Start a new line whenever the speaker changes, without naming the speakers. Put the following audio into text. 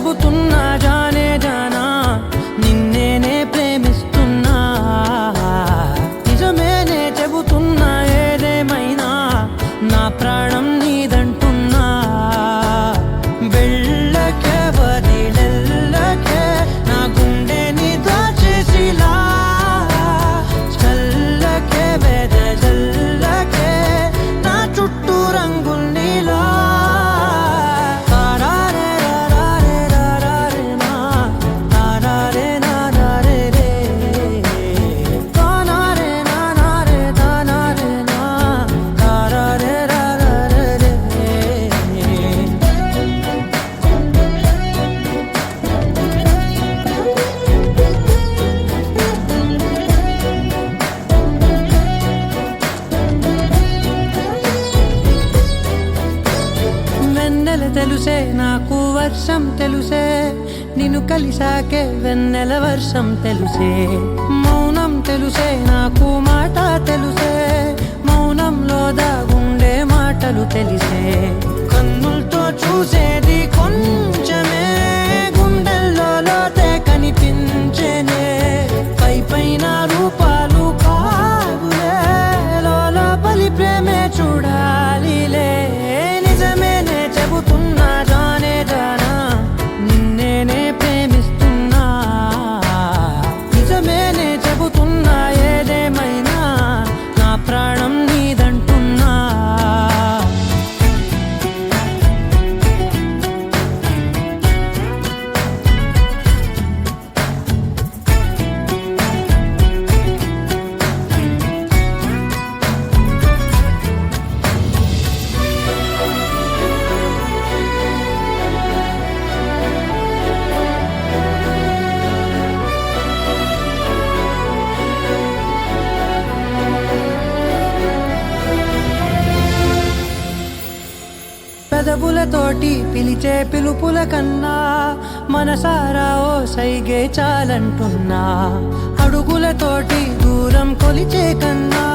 చెబుతున్నా జానే జానా నిన్నేనే ప్రేమిస్తున్నా నిజమేనే చెబుతున్నా ఏదేమైనా నా ప్రాణం నీదంటున్నా వెళ్ళకే వదిలెళ్ళకే నా గుండెని దాచేసిలా చల్లకే వెదజల్లకే నా చుట్టూ రంగుల్నిలా తెలుసే నాకు వర్షం తెలుసే నిన్ను కలిసాకే వెన్నెల వర్షం తెలుసే మౌనం తెలుసే నాకు మాట తెలుసే మౌనంలో దాగుండే మాటలు తెలిసే కన్నులతో చూసేది కొంచెమే గుండెల్లో లోతే కనిపించేనే పై పైన రూపాలు కాదులే లోపలి ప్రేమే చూడాలిలే నిజమేనే చెబుతున్నా జానే జానా నిన్నేనే ప్రేమిస్తున్నా నిజమేనే చెబుతున్నా ఏదేమైనా నా ప్రాణం నీదంటున్నా పెదవులతోటి పిలిచే పిలుపుల కన్నా మనసారా ఓ సైగే చాలంటున్నా అడుగులతోటి దూరం కొలిచే కన్నా